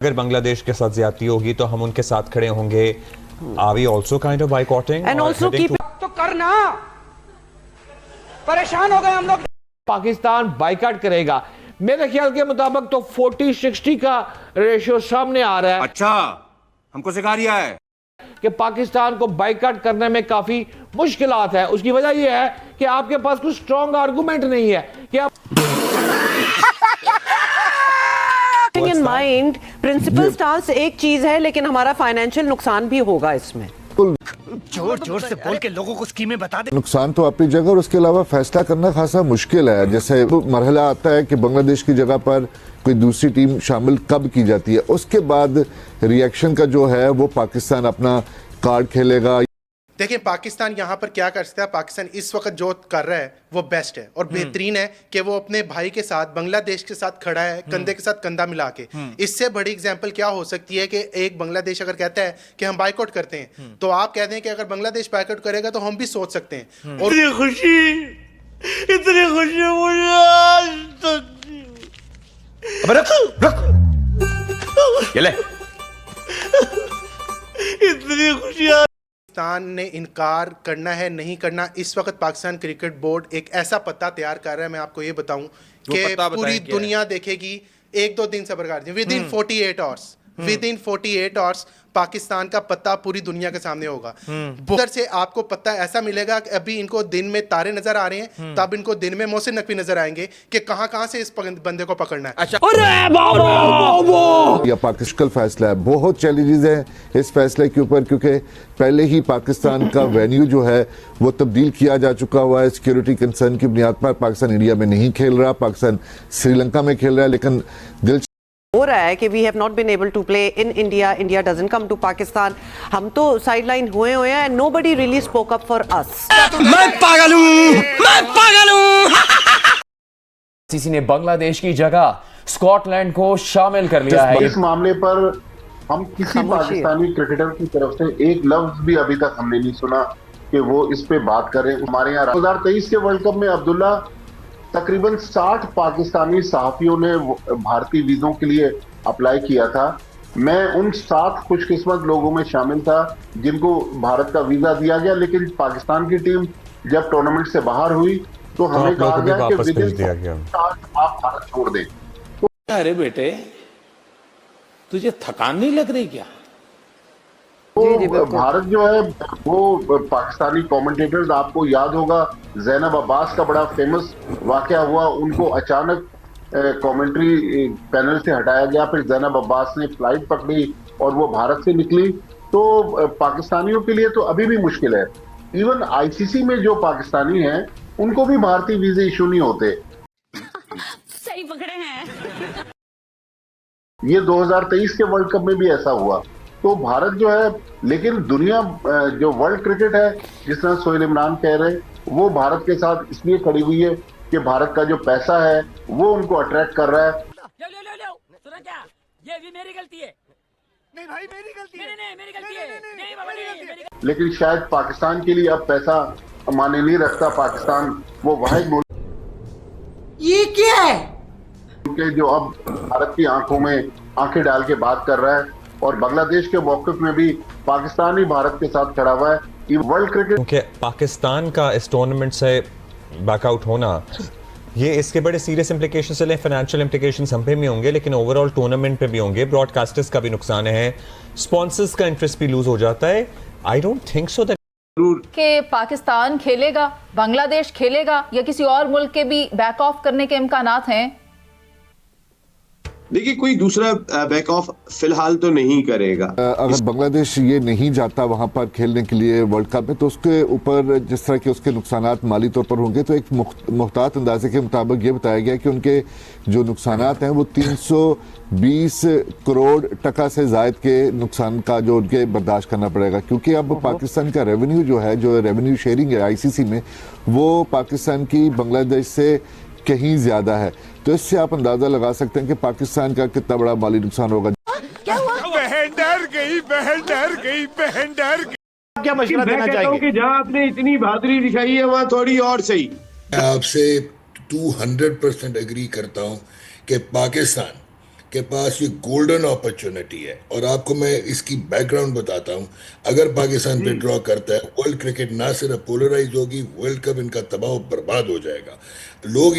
अगर बांग्लादेश के साथ ज्यादती होगी तो हम उनके साथ खड़े होंगे। Are we also kind of boycotting and also keep तो करना, परेशान हो गए हम लोग। पाकिस्तान बाइकाट करेगा मेरे ख्याल के मुताबिक तो 40-60 का रेशियो सामने आ रहा है। अच्छा, हमको सिखा रिया है कि पाकिस्तान को बाइकाट करने में काफी मुश्किलात है। उसकी वजह यह है कि आपके पास कुछ स्ट्रॉन्ग आर्गुमेंट नहीं है कि आप इन माइंड प्रिंसिपल स्टांस एक चीज है, लेकिन हमारा फाइनेंशियल नुकसान भी होगा इसमें। जोर जोर से बोल के लोगों को स्कीमें बता दे। नुकसान तो अपनी जगह और उसके अलावा फैसला करना खासा मुश्किल है। जैसे मरहला आता है कि बांग्लादेश की जगह पर कोई दूसरी टीम शामिल कब की जाती है, उसके बाद रिएक्शन का जो है वो पाकिस्तान अपना कार्ड खेलेगा। देखिए पाकिस्तान यहाँ पर क्या कर सकता है। पाकिस्तान इस वक्त जो कर रहा है वो बेस्ट है और बेहतरीन है कि वो अपने भाई के साथ बांग्लादेश के साथ खड़ा है, कंधे के साथ कंधा मिला के। इससे बड़ी एग्जांपल क्या हो सकती है कि एक बांग्लादेश अगर कहता है कि हम बाइकआउट करते हैं, तो आप कहते हैं कि अगर बांग्लादेश बाइकआउट करेगा तो हम भी सोच सकते हैं। और इतनी खुशी मुझे आज अब रख ये ले। इतनी खुशी पाकिस्तान ने इनकार करना है नहीं करना। इस वक्त पाकिस्तान क्रिकेट बोर्ड एक ऐसा पत्ता तैयार कर रहा है, मैं आपको ये बताऊं कि पूरी दुनिया देखेगी। 1-2 दिन सब्र कर, with in 48 hours, with in 48 hours Pakistan का पत्ता पूरी दुनिया के सामने होगा। उधर से आपको पत्ता ऐसा मिलेगा कि अभी इनको दिन में तारे नजर आ रहे हैं, तब इनको दिन में मोहसिन नकवी नजर आएंगे कि कहां से इस बंदे को पकड़ना है। अच्छा या पाकिस्तान फैसला है, बहुत चैलेंजेस हैं इस फैसले के ऊपर, क्योंकि पहले ही पाकिस्तान का वेन्यू जो है वो तब्दील किया जा चुका हुआ है। सिक्योरिटी कंसर्न की बुनियाद पर पाकिस्तान इंडिया में नहीं खेल रहा, पाकिस्तान श्रीलंका में खेल रहा है। लेकिन दिल हो रहा है कि we have not been able to play in India, India doesn't come to Pakistan. हम तो साइडलाइन हुए हैं and nobody really spoke up for us. मैं पागल हूं। आईसीसी ने बांग्लादेश की जगह स्कॉटलैंड को शामिल कर लिया है। इस मामले पर हम किसी पाकिस्तानी क्रिकेटर की तरफ से एक लफ्ज भी अभी तक हमने नहीं सुना कि वो इस पे बात करें। हमारे यहाँ 2023 के वर्ल्ड कप में अब्दुल्ला तकरीबन 60 पाकिस्तानी सहाफियों ने भारतीय वीजों के लिए अप्लाई किया था। मैं उन 7 खुशकिस्मत लोगों में शामिल था जिनको भारत का वीजा दिया गया, लेकिन पाकिस्तान की टीम जब टूर्नामेंट से बाहर हुई तो हमें कहा गया कि विदिन आप भारत छोड़ दें। अरे बेटे, तुझे थकान नहीं लग रही क्या? तो भारत जो है वो पाकिस्तानी कमेंटेटर्स, आपको याद होगा ज़ैनब अब्बास का बड़ा फेमस वाकया हुआ, उनको अचानक कमेंट्री पैनल से हटाया गया। फिर ज़ैनब अब्बास ने फ्लाइट पकड़ी और वो भारत से निकली। तो पाकिस्तानियों के लिए तो अभी भी मुश्किल है। इवन आईसीसी में जो पाकिस्तानी हैं उनको भी भारतीय वीजे इशू नहीं होते। सही पकड़े हैं। ये 2023 के वर्ल्ड कप में भी ऐसा हुआ। तो भारत जो है, लेकिन दुनिया जो वर्ल्ड क्रिकेट है, जिस तरह सोहेल इमरान कह रहे हैं, वो भारत के साथ इसलिए खड़ी हुई है कि भारत का जो पैसा है वो उनको अट्रैक्ट कर रहा है। सुना क्या? ये भी मेरी गलती है। नहीं भाई, मेरी गलती है। नहीं, मेरी गलती है। नहीं बाबा, नहीं। लेकिन शायद पाकिस्तान के लिए अब पैसा माने नहीं रखता। पाकिस्तान वो वाहिद मुल्क ये क्या है के जो अब भारत की आंखों में आंखें डाल के बात कर रहा है, और बांग्लादेश के मौक़िफ़ में भी पाकिस्तान ही भारत के साथ खड़ा हुआ है। ये वर्ल्ड क्रिकेट, क्योंकि पाकिस्तान का इस टूर्नामेंट से बैकआउट होना, ये इसके बड़े सीरियस इंप्लीकेशन से, फाइनेंशियल इंप्लीकेशंस हम पे भी होंगे, लेकिन ओवरऑल टूर्नामेंट पे भी होंगे। ब्रॉडकास्टर्स का भी नुकसान है, स्पॉन्सर्स का इंटरेस्ट भी लूज हो जाता है। I don't think so that कि पाकिस्तान खेलेगा, बांग्लादेश खेलेगा या किसी और मुल्क के भी बैक ऑफ करने के इम्कानात हैं। देखिए, कोई दूसरा बैक ऑफ फिलहाल तो नहीं करेगा। अगर बांग्लादेश ये नहीं जाता वहां पर खेलने के लिए वर्ल्ड कप में, तो उसके ऊपर जिस तरह के उसके नुकसानात माली तौर पर होंगे, तो एक मुख्तात अंदाजे के मुताबिक ये बताया गया कि उनके जो नुकसानात हैं वो 320 करोड़ टका से जायद के नुकसान का जो उनके बर्दाश्त करना पड़ेगा। क्योंकि अब पाकिस्तान का रेवेन्यू जो है, जो रेवेन्यू शेयरिंग है आईसीसी में, वो पाकिस्तान की बांग्लादेश से कहीं ज्यादा है। तो इससे आप अंदाजा लगा सकते हैं कि पाकिस्तान का कितना बड़ा माली नुकसान होगा। क्या हुआ? बहन डर गई। क्या मशवरा देना चाहेंगे? जहाँ आपने इतनी बहादुरी दिखाई है वहाँ थोड़ी और सही। आपसे 200% एग्री करता हूँ कि पाकिस्तान के पास ये गोल्डन अपॉर्चुनिटी है। और आपको मैं इसकी बैकग्राउंड बताता हूं, अगर पाकिस्तान विड्रॉ करता है, वर्ल्ड क्रिकेट ना सिर्फ पोलराइज होगी, वर्ल्ड कप इनका तबाह बर्बाद हो जाएगा। लोग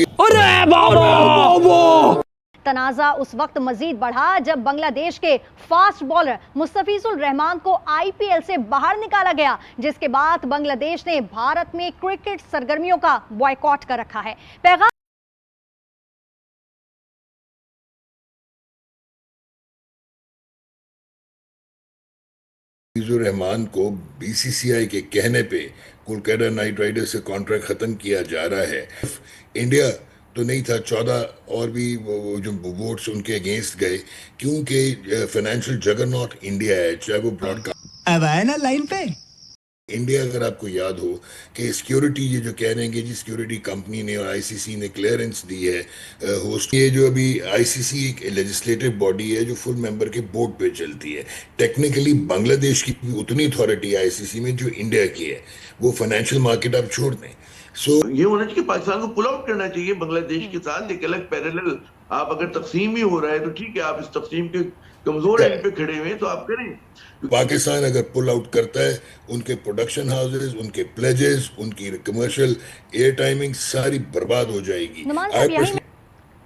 तनाज़ा उस वक्त मजीद बढ़ा जब बांग्लादेश के फास्ट बॉलर मुस्तफिजुर रहमान को आईपीएल से बाहर निकाला गया, जिसके बाद बांग्लादेश ने भारत में क्रिकेट सरगर्मियों का बॉयकॉट कर रखा है। पैगाम मुस्तफिजुर रहमान को बीसीसीआई के कहने पे कोलकाता नाइट राइडर्स से कॉन्ट्रैक्ट खत्म किया जा रहा है। इंडिया तो नहीं था, 14 और भी वो जो वोट्स उनके अगेंस्ट गए, क्योंकि फाइनेंशियल जगरनॉट इंडिया है, चाहे वो ब्रॉडकास्ट। अब आए ना लाइन पे इंडिया, अगर आपको याद हो कि सिक्योरिटी, ये जो कह रहे हैं कि जी सिक्योरिटी कंपनी ने और आईसीसी ने क्लियरेंस दी है होस्ट, ये जो अभी आईसीसी एक लेजिस्लेटिव बॉडी है जो फुल मेंबर के बोर्ड पे चलती है। टेक्निकली बांग्लादेश की भी उतनी अथॉरिटी है आईसीसी में जो इंडिया की है। वो फाइनेंशियल मार्केट आप छोड़ दें। ये होना चाहिए कि पाकिस्तान को पुल आउट करना चाहिए बांग्लादेश के साथ, एक अलग पैरेलल। आप अगर तकसीम ही हो रहा है तो ठीक है, आप इस तकसीम के कमजोर एंड पे खड़े हुए हैं तो आप करें। पाकिस्तान अगर पुल आउट करता है, उनके प्रोडक्शन हाउसेस, उनके प्लेजेस, उनकी कमर्शियल एयर टाइमिंग सारी बर्बाद हो जाएगी।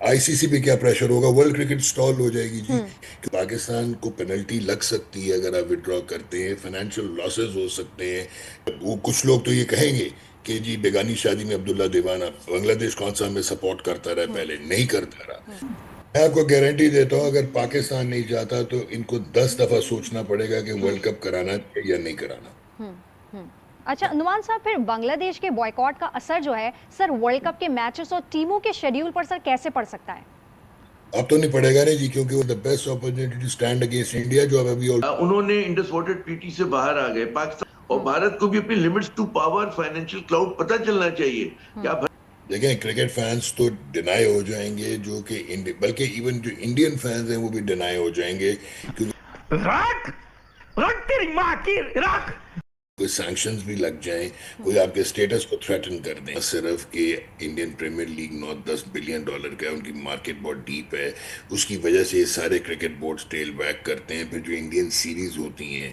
आईसीसी पे क्या प्रेशर होगा, वर्ल्ड क्रिकेट स्टॉल हो जाएगी जी। कि पाकिस्तान को पेनल्टी लग सकती है अगर आप विड्रॉ करते हैं, फाइनेंशियल लॉसेस हो सकते हैं। वो कुछ लोग तो ये कहेंगे कि जी बेगानी शादी में अब्दुल्ला दीवाना, बांग्लादेश कौन सा हमें सपोर्ट करता रहा, पहले नहीं करता रहा। मैं आपको गारंटी देता हूँ अगर पाकिस्तान नहीं चाहता तो इनको 10 दफा सोचना पड़ेगा कि वर्ल्ड कप कराना है या नहीं कराना। अच्छा नुमान साहब, फिर बांग्लादेश के बॉयकॉट का असर जो है सर वर्ल्ड कप के मैचेस और टीमों के शेड्यूल पर सर कैसे पड़ सकता है? अब तो नहीं पड़ेगा नहीं जी, क्योंकि वो the best opportunity to stand against India जो अभी उन्होंने इंडस वाटर ट्रीटी से बाहर आ गए। पाकिस्तान और भारत को भी अपनी limits to power, financial clout पता चलना चाहिए। क्या देखें, क्रिकेट फैंस तो डिनाई हो जाएंगे, जो कि बल्कि इवन जो इंडियन फैंस हैं वो भी डिनाई हो जाएंगे, क्योंकि तेरी मां की कोई सैंक्शंस भी लग जाएं, कोई आपके स्टेटस को थ्रेटन कर दें। सिर्फ कि Indian Premier League 9-10 billion dollar का है, उनकी मार्केट बहुत डीप है, उसकी वजह से ये सारे क्रिकेट बोर्ड्स टेल बैक करते हैं। फिर जो इंडियन सीरीज होती हैं,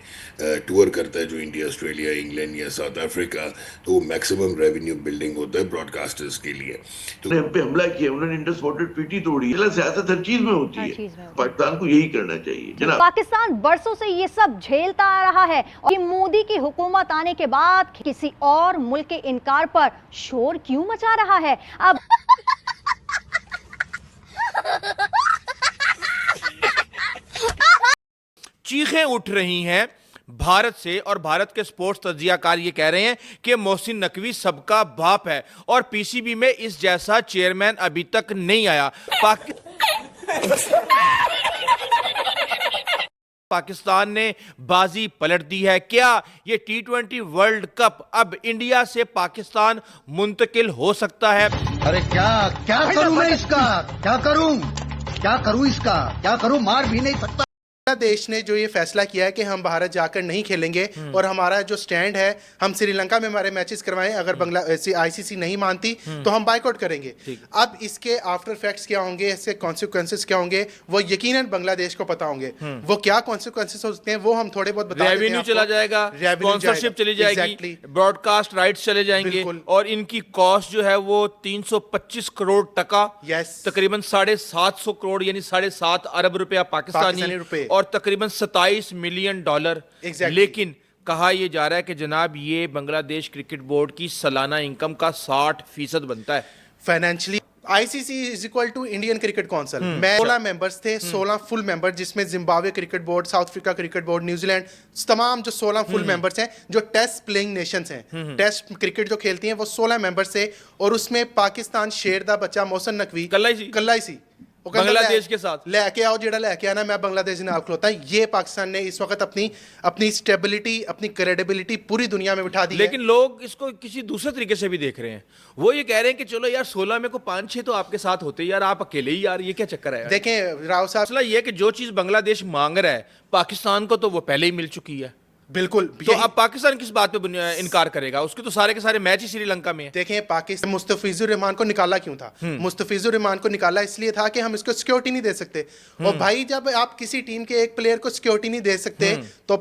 टूर करता है जो इंडिया, ऑस्ट्रेलिया, इंग्लैंड या साउथ अफ्रीका, तो वो मैक्सिमम रेवेन्यू बिल्डिंग होता है ब्रॉडकास्टर्स के लिए। तो हम पे हमला किया, उन्होंने इंडस वाटर ट्रीटी तोड़ी। सियासत हर चीज में होती है, पाकिस्तान को यही करना चाहिए जनाब। पाकिस्तान बरसों से ये सब झेलता आ रहा है और मोदी की हुकूमत आने के बाद किसी और मुल्क के इनकार पर शोर क्यों मचा रहा है? अब चीखें उठ रही हैं भारत से, और भारत के स्पोर्ट्स तज्जियाकार ये कह रहे हैं कि मोहसिन नकवी सबका बाप है और पीसीबी में इस जैसा चेयरमैन अभी तक नहीं आया। पाकिस्तान ने बाजी पलट दी है। क्या ये T20 वर्ल्ड कप अब इंडिया से पाकिस्तान मुंतकिल हो सकता है? अरे क्या करूं मैं इसका, क्या करूं इसका, क्या करूं, मार भी नहीं सकता। देश ने जो ये फैसला किया है कि हम भारत जाकर नहीं खेलेंगे और हमारा जो स्टैंड है, हम श्रीलंका में हमारे मैचेस करवाएं, अगर आईसीसी नहीं मानती तो हम बाइकआउट करेंगे। अब इसके आफ्टर फैक्ट्स क्या होंगे, इसके कॉन्सिक्वेंसेस क्या होंगे, वो यकीनन बांग्लादेश को पता होंगे। वो क्या कॉन्सिक्वेंसेस हो सकते हैं वो हम थोड़े बहुत बता देते हैं। रेवेन्यू चला जाएगा, स्पॉन्सरशिप चली जाएगी, ब्रॉडकास्ट राइट्स चले जाएंगे, और इनकी कॉस्ट जो है वो 325 करोड़ टका, तकरीबन 750 करोड़ यानी 7.5 अरब रुपया पाकिस्तानी रुपए, और तकरीबन 27 मिलियन डॉलर। लेकिन कहा यह जा रहा है कि जनाब ये बांग्लादेश क्रिकेट बोर्ड की सालाना इनकम का 60% बनता है financially. ICC is equal to Indian cricket council में 16 मेंबर्स थे, 16 फुल मेंबर, जिसमें Zimbabwe cricket board, South Africa cricket board, New Zealand, तमाम जो 16 फुल मेंबर्स हैं जो टेस्ट प्लेइंग नेशंस हैं, टेस्ट क्रिकेट जो खेलती हैं, वो 16 मेंबर्स थे। और उसमें पाकिस्तान शेर दा बच्चा मोहसिन नकवी कल्लाइसी बांग्लादेश के साथ लेके आओ, जेड़ा लेके आना, मैं बांग्लादेश नाल खलोता है। ये पाकिस्तान ने इस वक्त अपनी स्टेबिलिटी, अपनी क्रेडिबिलिटी पूरी दुनिया में बिठा दी। लेकिन लोग इसको किसी दूसरे तरीके से भी देख रहे हैं। वो ये कह रहे हैं कि चलो यार 16 में को 5-6 तो आपके साथ होते, यार आप अकेले ही, यार ये क्या चक्कर है? देखें राव साहब, मसला ये कि जो चीज बांग्लादेश मांग रहा है पाकिस्तान को तो वो पहले ही मिल चुकी है। बिल्कुल। तो अब पाकिस्तान किस बात पे इनकार करेगा? उसके तो सारे के सारे मैच ही श्रीलंका में है। देखें, पाकिस्तान मुस्तफिजुर रहमान को निकाला क्यों था? मुस्तफिजुर रहमान को निकाला इसलिए था कि हम इसको सिक्योरिटी नहीं दे सकते। और भाई जब आप किसी टीम के एक प्लेयर को सिक्योरिटी नहीं दे सकते तो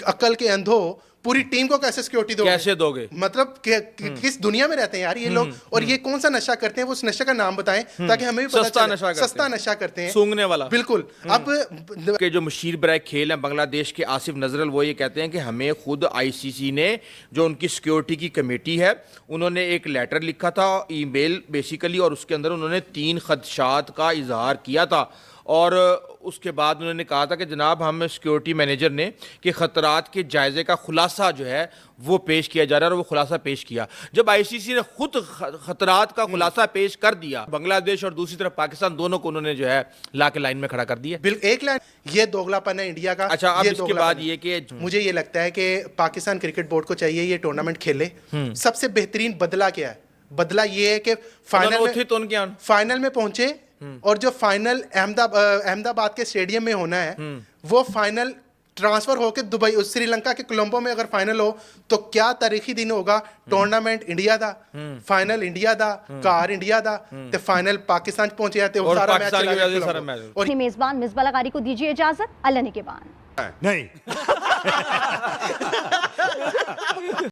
अक्ल के अंधो पूरी टीम को कैसे सिक्योरिटी दोगे? कैसे दोगे? मतलब किस दुनिया में रहते हैं यार ये लोग? और ये कौन सा नशा करते हैं? वो उस नशे का नाम बताएं ताकि हमें भी पता चले। सस्ता नशा करते हैं, सूंघने वाला। बिल्कुल। अब के जो मशीर बराए खेल हैं बांग्लादेश के आसिफ नजरल, वो ये कहते हैं कि हमें खुद आईसीसी ने, जो उनकी सिक्योरिटी की कमेटी है, उन्होंने एक लेटर लिखा था, ईमेल बेसिकली, और उसके अंदर उन्होंने 3 खदशात का इजहार किया था। और उसके बाद उन्होंने कहा था कि जनाब हम सिक्योरिटी मैनेजर ने कि खतरात के जायजे का खुलासा जो है वो पेश किया जा रहा है, और वो खुलासा पेश किया। जब आईसीसी ने खुद खतरात का खुलासा पेश कर दिया, बांग्लादेश और दूसरी तरफ पाकिस्तान, दोनों को उन्होंने जो है ला के लाइन में खड़ा कर दिया। बिल्कुल एक लाइन, ये दोगलापन है इंडिया का। अच्छा, अब इसके बाद ये कि मुझे ये लगता है कि पाकिस्तान क्रिकेट बोर्ड को चाहिए ये टूर्नामेंट खेले। सबसे बेहतरीन बदला क्या है? बदला ये है कि फाइनल में पहुंचे, और जो फाइनल अहमदाबाद के स्टेडियम में होना है, वो फाइनल ट्रांसफर होकर दुबई, श्रीलंका के कोलंबो में अगर फाइनल हो तो क्या तारीखी दिन होगा। टूर्नामेंट इंडिया दा, फाइनल इंडिया दा, कार इंडिया दा, ते फाइनल पाकिस्तान पहुंचे जाते और सारा मैच। और मेजबान मिसबा लगारी को दीजिए इजाजत। अल्लाह निगहबान। नहीं